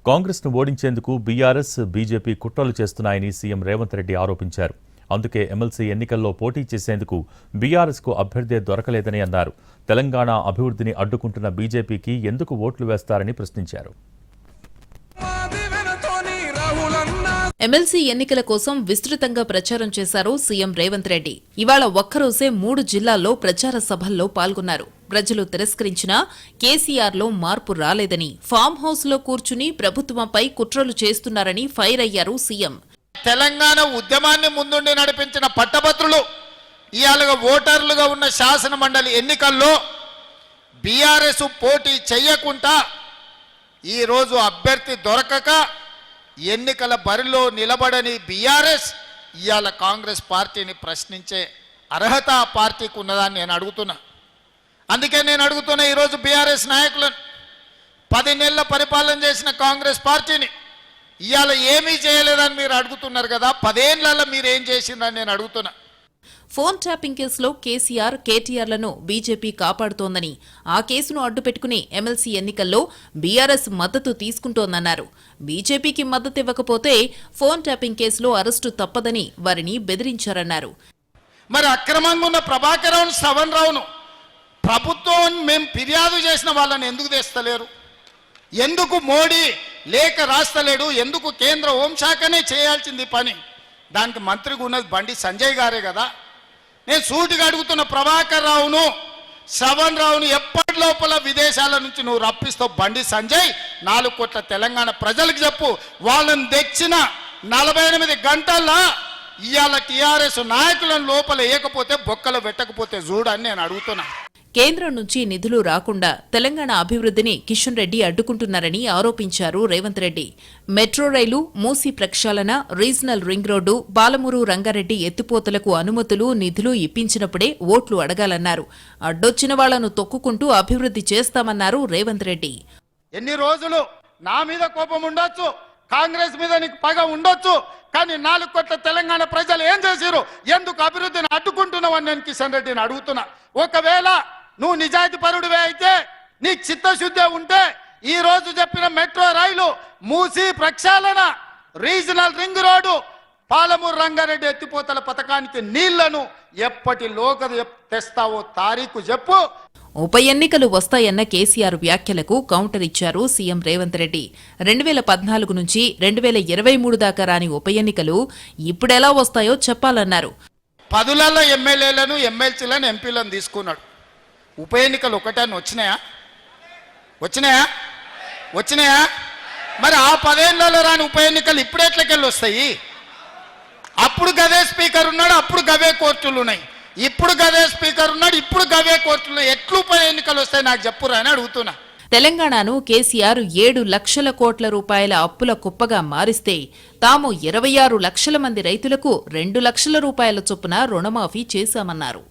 కాంగ్రెస్ను ఓడించేందుకు BRS, BJP కుట్రలు చేస్తున్నాయని సీఎం రేవంత్ రెడ్డి ఆరోపించారు. అందుకే ఎమ్మెల్సీ ఎన్నికల్లో పోటీ చేసేందుకు బీఆర్ఎస్కు అభ్యర్థే దొరకలేదని అన్నారు. తెలంగాణ అభివృద్ధిని అడ్డుకుంటున్న బీజేపీకి ఎందుకు ఓట్లు వేస్తారని ప్రశ్నించారు. ఎమ్మెల్సీ ఎన్నికల కోసం విస్తృతంగా ప్రచారం చేశారు సీఎం రేవంత్ రెడ్డి. ఇవాళ ఒక్కరోజే 3 జిల్లాల్లో ప్రచార సభల్లో పాల్గొన్నారు. ప్రజలు తిరస్కరించినా కేసీఆర్లో మార్పు రాలేదని, ఫామ్ హౌస్లో కూర్చుని ప్రభుత్వంపై కుట్రలు చేస్తున్నారని ఫైర్ అయ్యారు సీఎం. తెలంగాణ ఉద్యమాన్ని ముందుండి నడిపించిన పట్టభద్రులు ఇవాళ ఓటర్లుగా ఉన్న శాసన మండలి ఎన్నికల్లో బీఆర్ఎస్ పోటీ చెయ్యకుండా ఈరోజు అభ్యర్థి దొరకక ఎన్నికల బరిలో నిలబడని బీఆర్ఎస్ ఇవాళ కాంగ్రెస్ పార్టీని ప్రశ్నించే అర్హత ఆ పార్టీకి ఉన్నదాన్ని నేను అడుగుతున్నా. అందుకే నేను అడుగుతున్నా ఈరోజు బీఆర్ఎస్ నాయకులను, 10 నెలల పరిపాలన చేసిన కాంగ్రెస్ పార్టీని ఇవాళ ఏమీ చేయలేదని మీరు అడుగుతున్నారు కదా, 10 ఏళ్లలో మీరు ఏం చేసిందని నేను అడుగుతున్నా. ఫోన్ ట్యాపింగ్ కేసులో కేసీఆర్, కేటీఆర్లను బీజేపీ కాపాడుతోందని, ఆ కేసును అడ్డుపెట్టుకుని ఎమ్మెల్సీ ఎన్నికల్లో బీఆర్ఎస్ మద్దతు తీసుకుంటోందన్నారు. బీజేపీకి మద్దతు ఇవ్వకపోతే ఫోన్ ట్యాపింగ్ కేసులో అరెస్టు తప్పదని వారిని బెదిరించారన్నారు. మరి అక్రమంగా ఉన్న ప్రభాకర్ రావును, శ్రవణ్ రావును ప్రభుత్వం మేము ఫిర్యాదు చేసిన వాళ్ళని ఎందుకు తెస్తలేరు? ఎందుకు మోడీ లేఖ రాస్తలేడు? ఎందుకు కేంద్ర హోంశాఖనే చేయాల్సింది పని? దానికి మంత్రిగా ఉన్నది బండి సంజయ్ గారే కదా. నేను సూటిగా అడుగుతున్న, ప్రభాకర్ రావును, శ్రవణ్ రావును ఎప్పటి లోపల విదేశాల నుంచి నువ్వు రప్పిస్తావు? బండి సంజయ్ 4 కోట్ల తెలంగాణ ప్రజలకు చెప్పు. వాళ్ళని తెచ్చిన 48 గంటల్లో ఇవాళ టీఆర్ఎస్ నాయకులను లోపల వేయకపోతే, బొక్కలు పెట్టకపోతే చూడని నేను అడుగుతున్నా. కేంద్రం నుంచి నిధులు రాకుండా తెలంగాణ అభివృద్ధిని కిషన్ రెడ్డి అడ్డుకుంటున్నారని ఆరోపించారు రేవంత్ రెడ్డి. మెట్రో రైలు, మూసీ ప్రక్షాళన, regional ring road, Palamuru Rangareddy ఎత్తిపోతలకు అనుమతులు, నిధులు ఇప్పించినప్పుడే ఓట్లు అడగాలన్నారు. అడ్డొచ్చిన వాళ్లను తొక్కుకుంటూ అభివృద్ధి చేస్తామన్నారు రేవంత్ రెడ్డి. ఎన్ని రోజులు నా మీద కోపం ఉండొచ్చు, కాంగ్రెస్ మీద నీకు పగ ఉండొచ్చు, కానీ 4 కోట్ల తెలంగాణ ప్రజలు ఏం చేశారు? ఎందుకు అభివృద్ధిని అడ్డుకుంటున్నావని నేను కిషన్ రెడ్డిని అడుగుతున్నా. ఒకవేళ నువ్వు నిజాయితీ పరుడివే అయితే, నీకు చిత్తశుద్ధి ఉంటే ఈ రోజు చెప్పిన మెట్రో రైలు, మూసీ ప్రక్షాళన, regional ring road, Palamuru Rangareddy ఎత్తిపోతల పథకానికి నీళ్లను ఎప్పటిలోగా తెస్తావో తారీఖు చెప్పు. ఉప ఎన్నికలు వస్తాయన్న కేసీఆర్ వ్యాఖ్యలకు కౌంటర్ ఇచ్చారు సీఎం రేవంత్ రెడ్డి. 2014 నుంచి 2023 దాకా రాని ఉప ఎన్నికలు ఇప్పుడెలా వస్తాయో చెప్పాలన్నారు. 10లలో ఎమ్మెల్యేలను, ఎమ్మెల్సీలను, ఎంపీలను తీసుకున్నాడు. ఉప ఎన్నికలు ఒకటాన్ని వచ్చినాయా? మరి ఆ 10 ఏళ్లలో రాని ఉప ఎన్నికలు ఇప్పుడు ఎట్లకెళ్ళి వస్తాయి? అప్పుడు గదే స్పీకర్ ఉన్నాడు, అప్పుడు గవే కోర్టులు ఉన్నాయి. ఇప్పుడు గదే స్పీకర్ ఉన్నాడు, ఇప్పుడు గవే కోర్టులు. ఎట్లు ఉప ఎన్నికలు వస్తాయి నాకు చెప్పురా అని అడుగుతున్నా. తెలంగాణను కేసీఆర్ 7 లక్షల కోట్ల రూపాయల అప్పుల కుప్పగా మారిస్తే, తాము 26 లక్షల మంది రైతులకు 2 లక్షల రూపాయల చొప్పున రుణమాఫీ చేశామన్నారు.